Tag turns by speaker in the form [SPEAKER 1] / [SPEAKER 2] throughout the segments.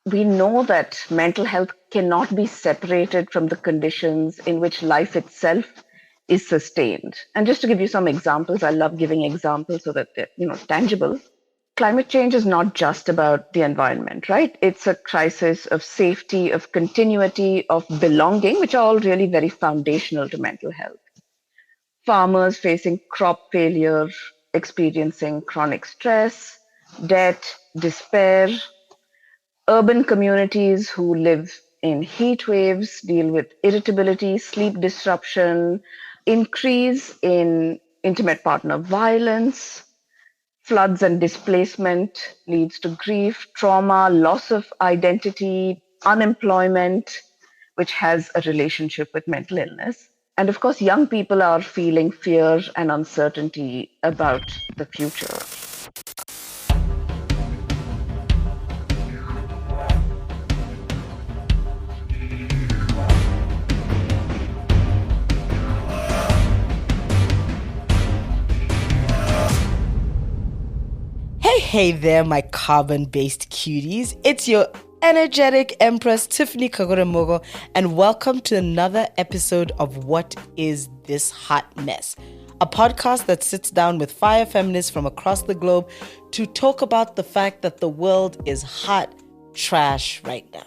[SPEAKER 1] we know that mental health cannot be separated from the conditions in which life itself is sustained. And just to give you some examples, I love giving examples so that they're, tangible. Climate change is not just about the environment, right? It's a crisis of safety, of continuity, of belonging, which are all really very foundational to mental health. Farmers facing crop failure, experiencing chronic stress, debt, despair, urban communities who live in heat waves, deal with irritability, sleep disruption, increase in intimate partner violence, floods and displacement leads to grief, trauma, loss of identity, unemployment, which has a relationship with mental illness. And of course, young people are feeling fear and uncertainty about the future.
[SPEAKER 2] Hey there, my carbon-based cuties. It's your energetic Empress, Tiffany Kagoremogo, and welcome to another episode of What Is This Hot Mess? A podcast that sits down with fire feminists from across the globe to talk about the fact that the world is hot trash right now.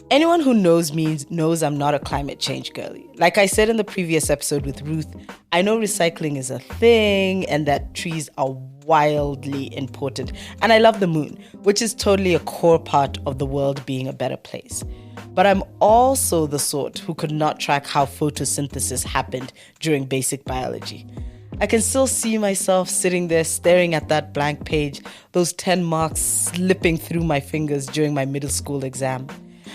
[SPEAKER 2] Anyone who knows me knows I'm not a climate change girly. Like I said in the previous episode with Ruth, I know recycling is a thing and that trees are wildly important. And I love the moon, which is totally a core part of the world being a better place. But I'm also the sort who could not track how photosynthesis happened during basic biology. I can still see myself sitting there staring at that blank page, those 10 marks slipping through my fingers during my middle school exam.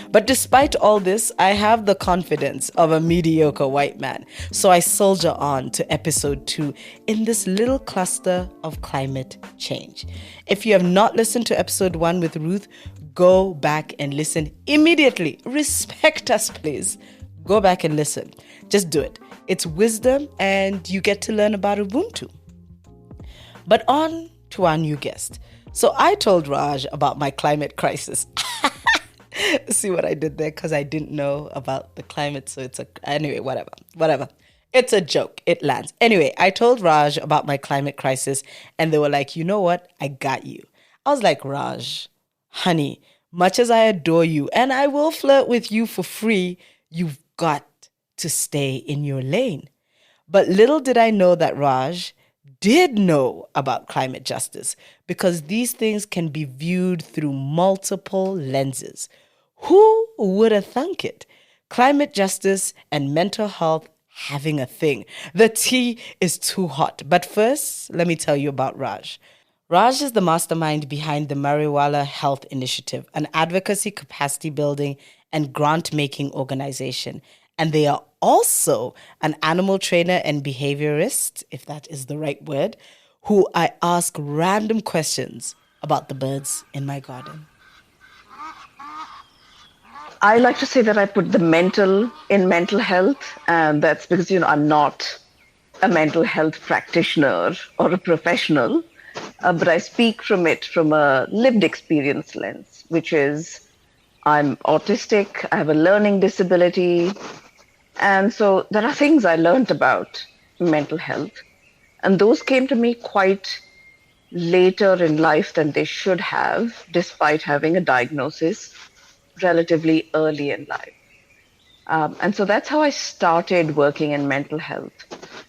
[SPEAKER 2] But despite all this, I have the confidence of a mediocre white man. So I soldier on to episode 2 in this little cluster of climate change. If you have not listened to episode 1 with Ruth, go back and listen immediately. Respect us, please. Go back and listen. Just do it. It's wisdom and you get to learn about Ubuntu. But on to our new guest. So I told Raj about my climate crisis. See what I did there? Because I didn't know about the climate. So anyway, whatever. It's a joke. It lands. Anyway, I told Raj about my climate crisis and they were like, you know what? I got you. I was like, Raj, honey, much as I adore you and I will flirt with you for free, you've got to stay in your lane. But little did I know that Raj did know about climate justice because these things can be viewed through multiple lenses. Who would have thunk it? Climate justice and mental health having a thing. The tea is too hot. But first, let me tell you about Raj. Raj is the mastermind behind the Mariwala Health Initiative, an advocacy, capacity building, and grant-making organization. And they are also an animal trainer and behaviorist, if that is the right word, who I ask random questions about the birds in my garden.
[SPEAKER 1] I like to say that I put the mental in mental health, and that's because, I'm not a mental health practitioner or a professional, but I speak from a lived experience lens, which is I'm autistic, I have a learning disability, and so there are things I learned about mental health, and those came to me quite later in life than they should have, despite having a diagnosis relatively early in life. And so that's how I started working in mental health.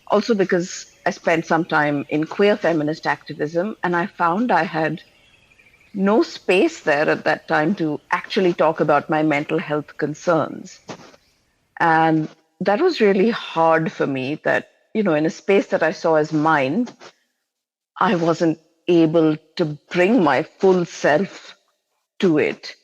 [SPEAKER 1] Also because I spent some time in queer feminist activism, and I found I had no space there at that time to actually talk about my mental health concerns. And that was really hard for me that, in a space that I saw as mine, I wasn't able to bring my full self to it.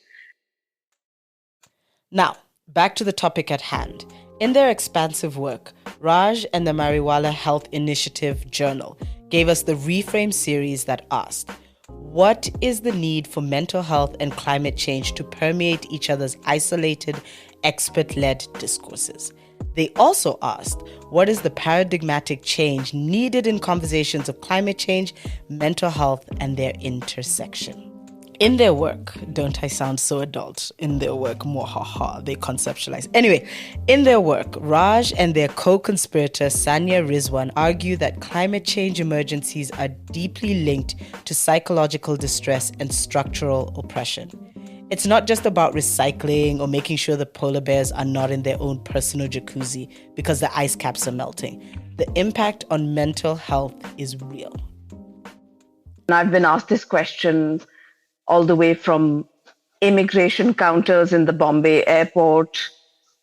[SPEAKER 2] Now, back to the topic at hand. In their expansive work, Raj and the Mariwala Health Initiative Journal gave us the Reframe series that asked, what is the need for mental health and climate change to permeate each other's isolated, expert-led discourses? They also asked, what is the paradigmatic change needed in conversations of climate change, mental health, and their intersection? In their work, don't I sound so adult? In their work, they conceptualize. Anyway, in their work, Raj and their co-conspirator Sanya Rizwan argue that climate change emergencies are deeply linked to psychological distress and structural oppression. It's not just about recycling or making sure the polar bears are not in their own personal jacuzzi because the ice caps are melting. The impact on mental health is real.
[SPEAKER 1] And I've been asked this question all the way from immigration counters in the Bombay airport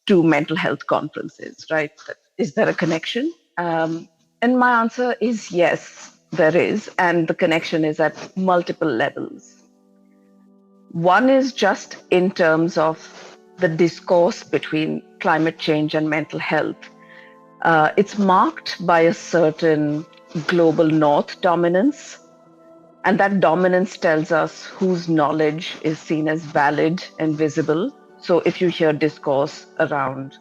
[SPEAKER 1] to mental health conferences, right? Is there a connection? And my answer is yes, there is. And the connection is at multiple levels. One is just in terms of the discourse between climate change and mental health. It's marked by a certain global north dominance. And that dominance tells us whose knowledge is seen as valid and visible. So if you hear discourse around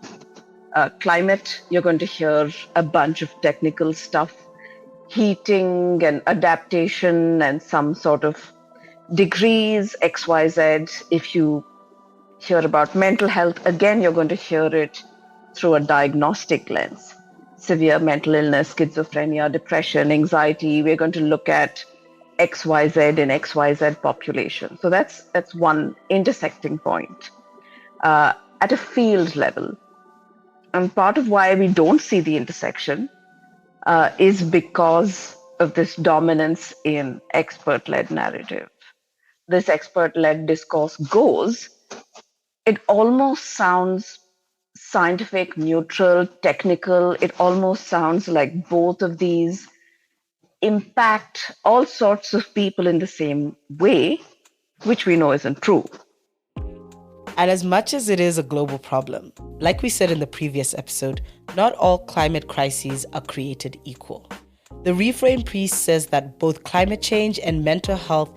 [SPEAKER 1] climate, you're going to hear a bunch of technical stuff, heating and adaptation and some sort of degrees, XYZ. If you hear about mental health, again, you're going to hear it through a diagnostic lens. Severe mental illness, schizophrenia, depression, anxiety. We're going to look at XYZ in XYZ population. So that's one intersecting point at a field level. And part of why we don't see the intersection is because of this dominance in expert-led narrative. This expert-led discourse goes, it almost sounds scientific, neutral, technical. It almost sounds like both of these impact all sorts of people in the same way, which we know isn't true.
[SPEAKER 2] And as much as it is a global problem, like we said in the previous episode, not all climate crises are created equal. The Refrain Priest says that both climate change and mental health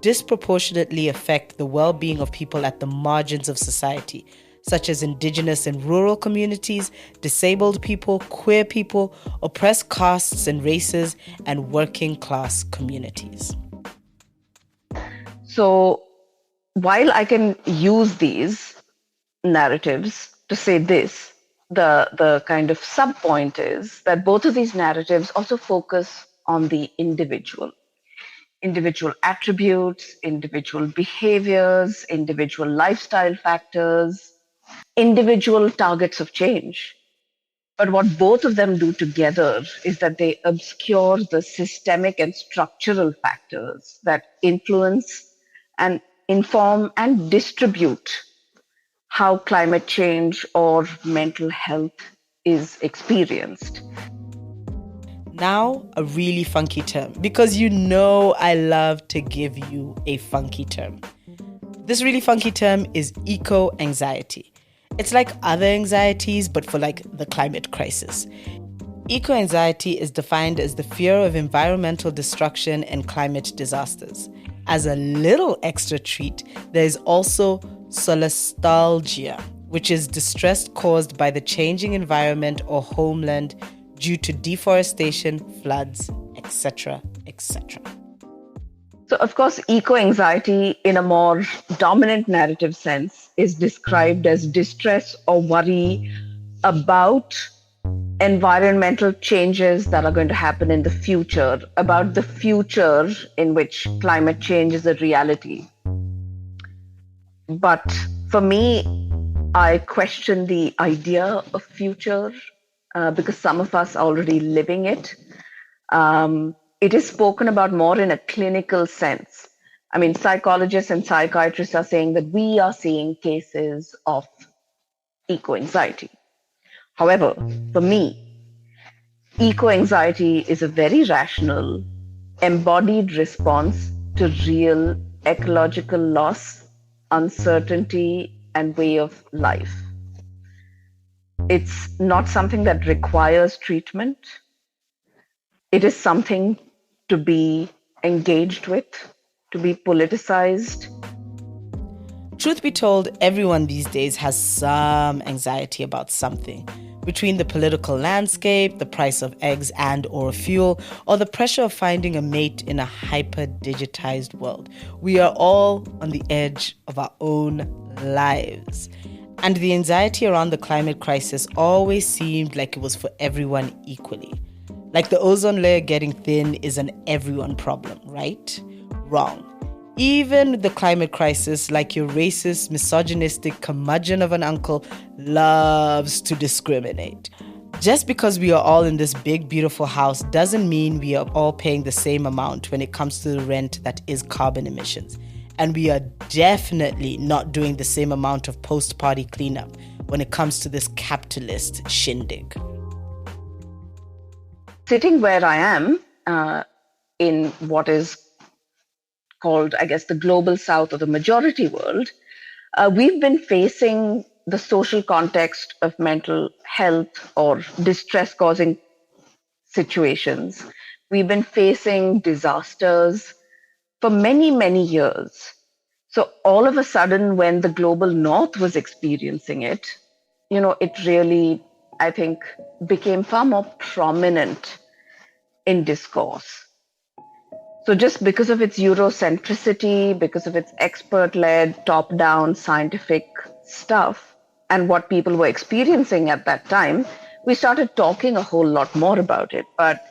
[SPEAKER 2] disproportionately affect the well-being of people at the margins of society, such as indigenous and rural communities, disabled people, queer people, oppressed castes and races, and working class communities.
[SPEAKER 1] So while I can use these narratives to say this, the kind of sub-point is that both of these narratives also focus on the individual attributes, individual behaviors, individual lifestyle factors, individual targets of change. But what both of them do together is that they obscure the systemic and structural factors that influence and inform and distribute how climate change or mental health is experienced.
[SPEAKER 2] Now, a really funky term, because you know I love to give you a funky term. This really funky term is eco-anxiety. It's like other anxieties, but for like the climate crisis. Eco-anxiety is defined as the fear of environmental destruction and climate disasters. As a little extra treat, there is also solastalgia, which is distress caused by the changing environment or homeland due to deforestation, floods, etc., etc.
[SPEAKER 1] So, of course, eco-anxiety in a more dominant narrative sense is described as distress or worry about environmental changes that are going to happen in the future, about the future in which climate change is a reality. But for me, I question the idea of future because some of us are already living it. It is spoken about more in a clinical sense. I mean, psychologists and psychiatrists are saying that we are seeing cases of eco-anxiety. However, for me, eco-anxiety is a very rational, embodied response to real ecological loss, uncertainty, and way of life. It's not something that requires treatment. It is something to be engaged with, to be politicized.
[SPEAKER 2] Truth be told, everyone these days has some anxiety about something. Between the political landscape, the price of eggs and or fuel, or the pressure of finding a mate in a hyper-digitized world, we are all on the edge of our own lives. And the anxiety around the climate crisis always seemed like it was for everyone equally. Like the ozone layer getting thin is an everyone problem, right? Wrong. Even the climate crisis, like your racist, misogynistic curmudgeon of an uncle, loves to discriminate. Just because we are all in this big, beautiful house doesn't mean we are all paying the same amount when it comes to the rent that is carbon emissions. And we are definitely not doing the same amount of post-party cleanup when it comes to this capitalist shindig.
[SPEAKER 1] Sitting where I am in what is called, I guess, the global south or the majority world, we've been facing the social context of mental health or distress-causing situations. We've been facing disasters for many, many years. So all of a sudden, when the global north was experiencing it, it really, I think, became far more prominent in discourse. So just because of its Eurocentricity, because of its expert-led, top-down scientific stuff, and what people were experiencing at that time, we started talking a whole lot more about it. But,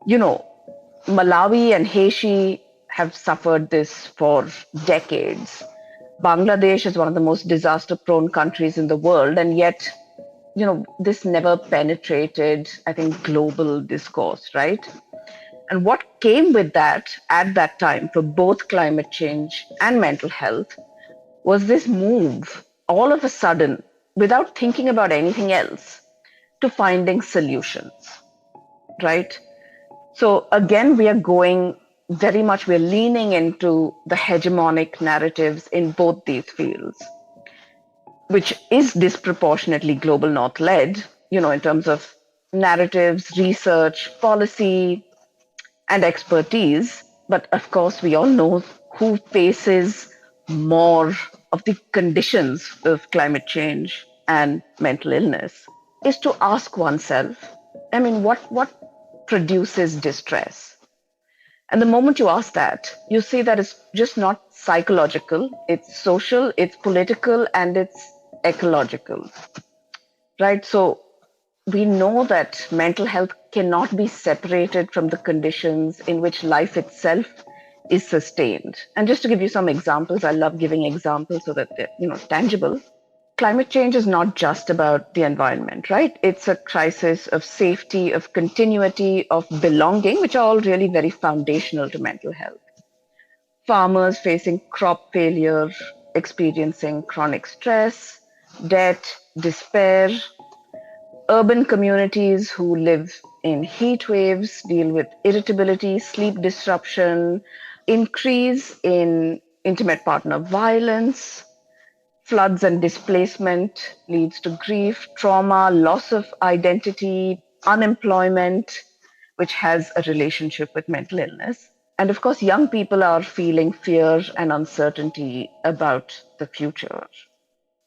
[SPEAKER 1] Malawi and Haiti have suffered this for decades. Bangladesh is one of the most disaster-prone countries in the world, and yet, this never penetrated, I think, global discourse, right? And what came with that at that time for both climate change and mental health was this move, all of a sudden, without thinking about anything else, to finding solutions, right? So again, we're leaning into the hegemonic narratives in both these fields, which is disproportionately global north led, in terms of narratives, research, policy, and expertise. But of course, we all know who faces more of the conditions of climate change and mental illness is to ask oneself, what produces distress? And the moment you ask that, you see that it's just not psychological, it's social, it's political, and it's ecological, right? So we know that mental health cannot be separated from the conditions in which life itself is sustained. And just to give you some examples, I love giving examples so that they're, tangible. Climate change is not just about the environment, right? It's a crisis of safety, of continuity, of belonging, which are all really very foundational to mental health. Farmers facing crop failure, experiencing chronic stress, debt, despair. Urban communities who live in heat waves deal with irritability, sleep disruption, increase in intimate partner violence. Floods and displacement leads to grief, trauma, loss of identity, unemployment, which has a relationship with mental illness. And of course, young people are feeling fear and uncertainty about the future.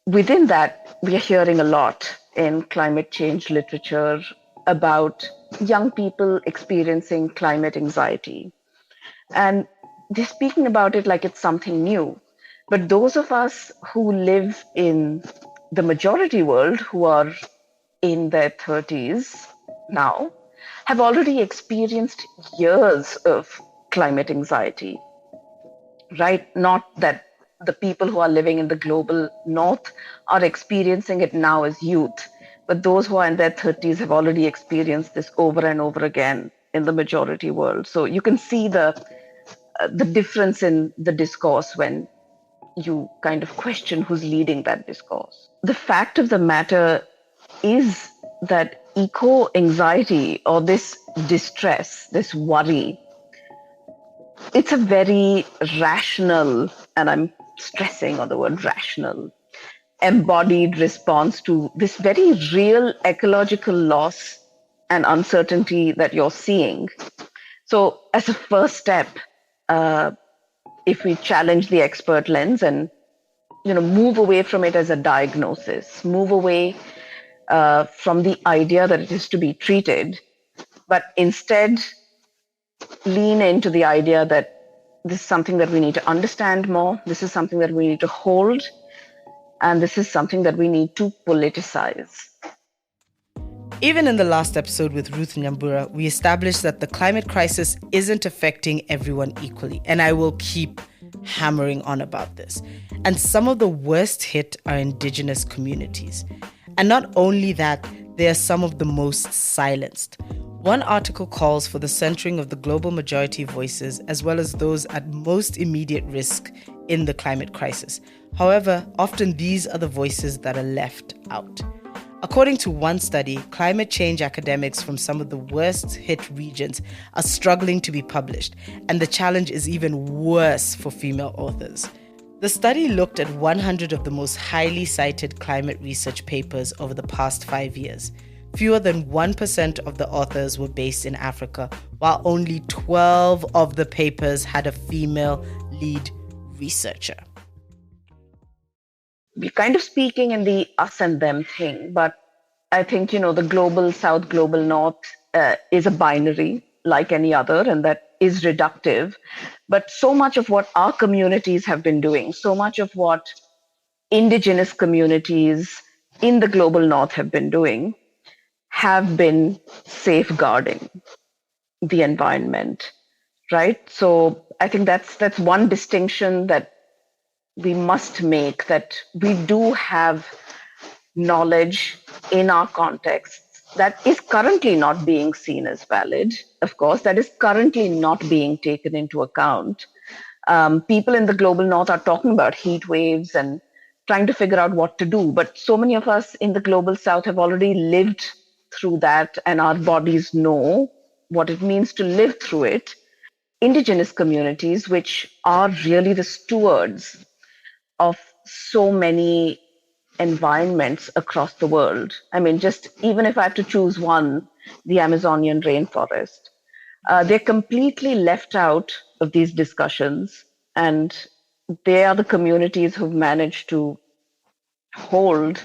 [SPEAKER 1] Within that, we are hearing a lot in climate change literature about young people experiencing climate anxiety. And they're speaking about it like it's something new. But those of us who live in the majority world, who are in their 30s now, have already experienced years of climate anxiety, right? Not that the people who are living in the global north are experiencing it now as youth, but those who are in their 30s have already experienced this over and over again in the majority world. So you can see the difference in the discourse when you kind of question who's leading that discourse. The fact of the matter is that eco-anxiety, or this distress, this worry, it's a very rational, and I'm stressing on the word rational, embodied response to this very real ecological loss and uncertainty that you're seeing. So as a first step, if we challenge the expert lens and move away from it as a diagnosis, move away from the idea that it is to be treated, but instead lean into the idea that this is something that we need to understand more, this is something that we need to hold, and this is something that we need to politicize.
[SPEAKER 2] Even in the last episode with Ruth Nyambura, we established that the climate crisis isn't affecting everyone equally, and I will keep hammering on about this. And some of the worst hit are indigenous communities. And not only that, they are some of the most silenced. One article calls for the centering of the global majority voices as well as those at most immediate risk in the climate crisis. However, often these are the voices that are left out. According to one study, climate change academics from some of the worst hit regions are struggling to be published, and the challenge is even worse for female authors. The study looked at 100 of the most highly cited climate research papers over the past 5 years. Fewer than 1% of the authors were based in Africa, while only 12 of the papers had a female lead researcher.
[SPEAKER 1] We're kind of speaking in the us and them thing, but I think, the global south, global north is a binary like any other, and that is reductive. But so much of what our communities have been doing, so much of what indigenous communities in the global north have been doing, have been safeguarding the environment, right? So I think that's one distinction that we must make, that we do have knowledge in our contexts that is currently not being seen as valid. Of course, that is currently not being taken into account. People in the global north are talking about heat waves and trying to figure out what to do. But so many of us in the global south have already lived through that, and our bodies know what it means to live through it. Indigenous communities, which are really the stewards of so many environments across the world. I mean, just even if I have to choose one, the Amazonian rainforest, they're completely left out of these discussions. And they are the communities who've managed to hold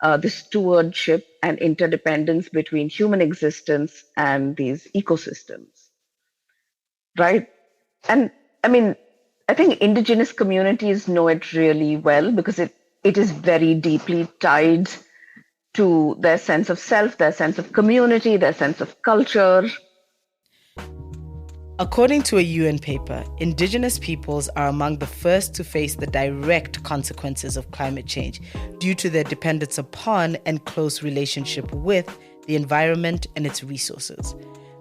[SPEAKER 1] the stewardship and interdependence between human existence and these ecosystems, right? And I mean, I think indigenous communities know it really well because it is very deeply tied to their sense of self, their sense of community, their sense of culture.
[SPEAKER 2] According to a UN paper, indigenous peoples are among the first to face the direct consequences of climate change due to their dependence upon and close relationship with the environment and its resources.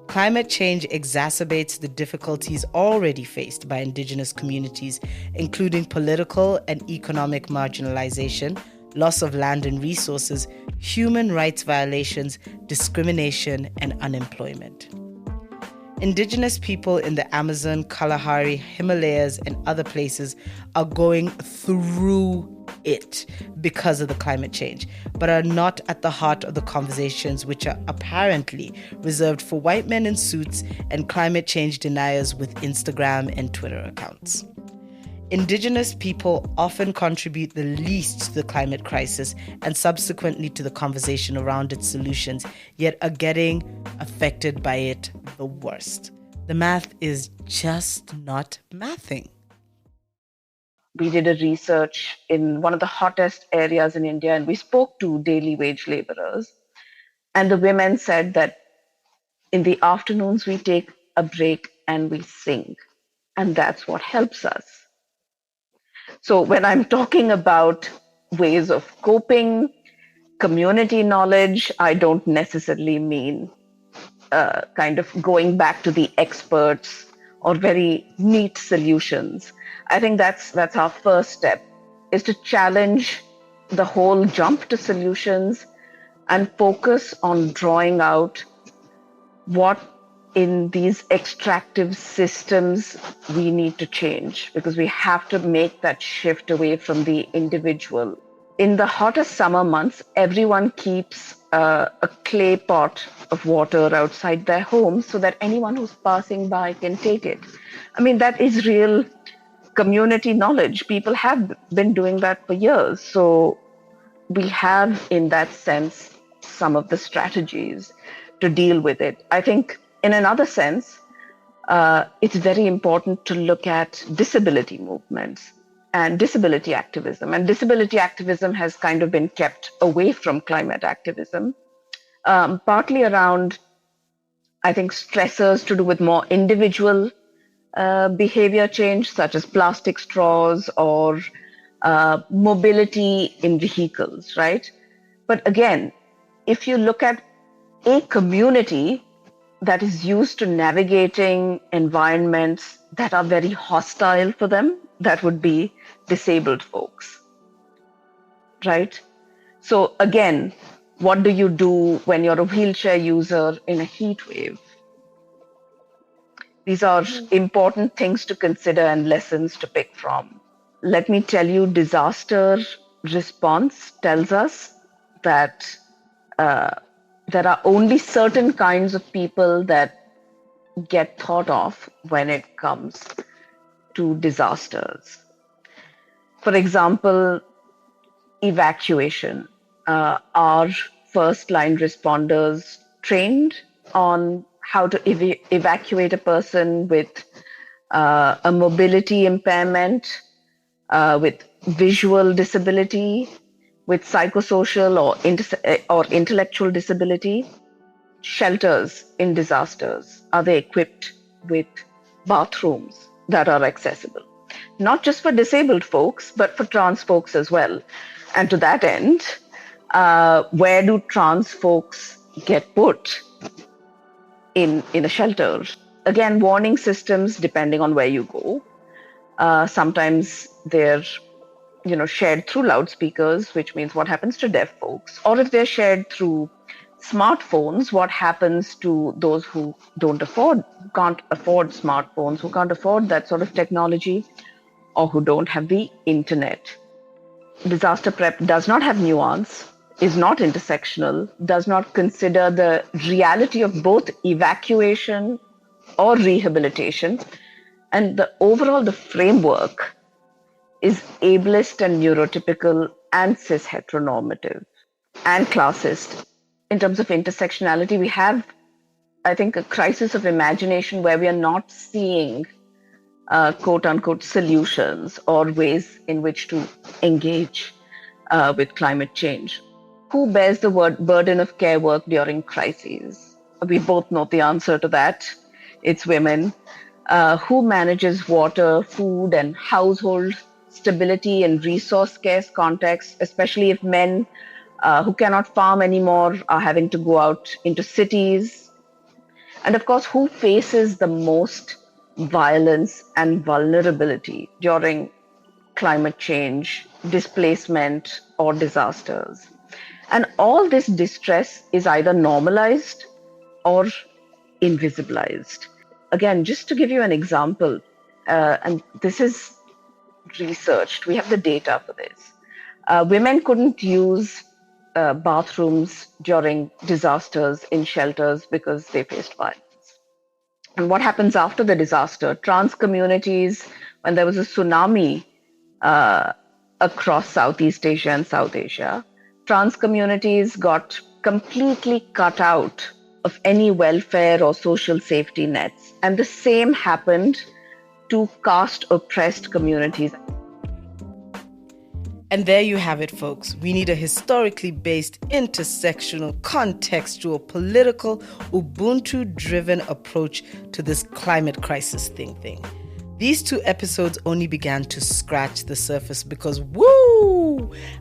[SPEAKER 2] Climate change exacerbates the difficulties already faced by indigenous communities, including political and economic marginalization, loss of land and resources, human rights violations, discrimination, and unemployment. Indigenous people in the Amazon, Kalahari, Himalayas, and other places are going through it because of the climate change, but are not at the heart of the conversations which are apparently reserved for white men in suits and climate change deniers with Instagram and Twitter accounts. Indigenous people often contribute the least to the climate crisis and subsequently to the conversation around its solutions, yet are getting affected by it the worst. The math is just not mathing.
[SPEAKER 1] We did a research in one of the hottest areas in India, and we spoke to daily wage laborers. And the women said that in the afternoons, we take a break and we sing. And that's what helps us. So when I'm talking about ways of coping, community knowledge, I don't necessarily mean kind of going back to the experts or very neat solutions. I think that's our first step, is to challenge the whole jump to solutions and focus on drawing out what in these extractive systems we need to change, because we have to make that shift away from the individual. In the hottest summer months, everyone keeps a clay pot of water outside their home so that anyone who's passing by can take it. I mean, that is real community knowledge. People have been doing that for years. So we have, in that sense, some of the strategies to deal with it. I think in another sense, it's very important to look at disability movements and disability activism. And disability activism has kind of been kept away from climate activism, partly around, I think, stressors to do with more individual behavior change, such as plastic straws or mobility in vehicles, right? But again, if you look at a community that is used to navigating environments that are very hostile for them, that would be disabled folks, right? So again, what do you do when you're a wheelchair user in a heat wave? These are important things to consider and lessons to pick from. Let me tell you, disaster response tells us that there are only certain kinds of people that get thought of when it comes to disasters. For example, evacuation. Are first line responders trained on how to evacuate a person with a mobility impairment, with visual disability, with psychosocial or intellectual disability? Shelters in disasters, are they equipped with bathrooms that are accessible? Not just for disabled folks, but for trans folks as well. And to that end, where do trans folks get put in a shelter? Again, warning systems depending on where you go. Sometimes they're shared through loudspeakers, which means what happens to deaf folks, or if they're shared through smartphones, what happens to those who can't afford smartphones, who can't afford that sort of technology, or who don't have the internet. Disaster prep does not have nuance, is not intersectional, does not consider the reality of both evacuation or rehabilitation, and the framework is ableist and neurotypical and cis heteronormative and classist. In terms of intersectionality, we have, I think, a crisis of imagination where we are not seeing quote unquote solutions or ways in which to engage with climate change. Who bears the burden of care work during crises? We both know the answer to that. It's women. Who manages water, food, and household stability in resource scarce contexts, especially if men who cannot farm anymore are having to go out into cities? And of course, who faces the most violence and vulnerability during climate change, displacement, or disasters? And all this distress is either normalized or invisibilized. Again, just to give you an example, and this is researched, we have the data for this. Women couldn't use bathrooms during disasters in shelters because they faced violence. And what happens after the disaster? Trans communities, when there was a tsunami across Southeast Asia and South Asia, trans communities got completely cut out of any welfare or social safety nets. And the same happened to caste oppressed communities.
[SPEAKER 2] And there you have it, folks. We need a historically based, intersectional, contextual, political, Ubuntu-driven approach to this climate crisis thing. These 2 episodes only began to scratch the surface because,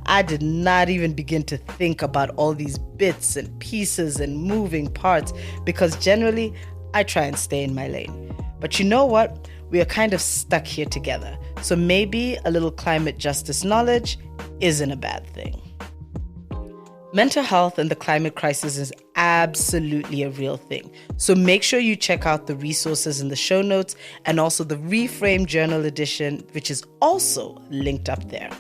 [SPEAKER 2] I did not even begin to think about all these bits and pieces and moving parts because generally I try and stay in my lane. But you know what? We are kind of stuck here together. So maybe a little climate justice knowledge isn't a bad thing. Mental health and the climate crisis is absolutely a real thing. So make sure you check out the resources in the show notes and also the Reframe Journal edition, which is also linked up there,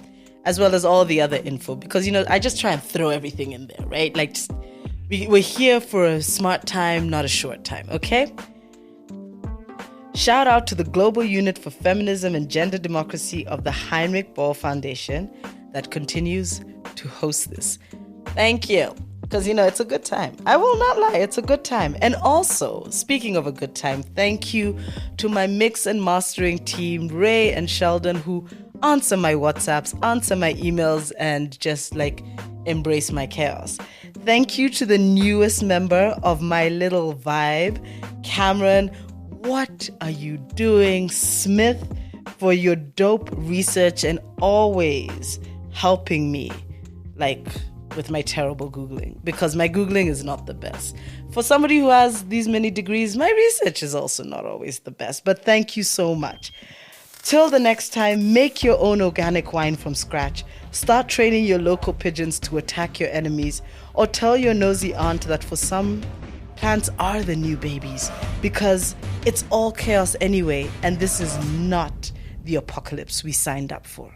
[SPEAKER 2] as well as all the other info, because, I just try and throw everything in there, right? We're here for a smart time, not a short time, okay? Shout out to the Global Unit for Feminism and Gender Democracy of the Heinrich-Böll Foundation that continues to host this. Thank you. Because, it's a good time. I will not lie, it's a good time. And also, speaking of a good time, thank you to my mix and mastering team, Ray and Sheldon, who answer my WhatsApps, answer my emails, and just embrace my chaos. Thank you to the newest member of my little vibe, Cameron. What are you doing, Smith, for your dope research and always helping me, with my terrible Googling, because my Googling is not the best. For somebody who has these many degrees, my research is also not always the best, but thank you so much. Till the next time, make your own organic wine from scratch. Start training your local pigeons to attack your enemies, or tell your nosy aunt that for some, plants are the new babies, because it's all chaos anyway, and this is not the apocalypse we signed up for.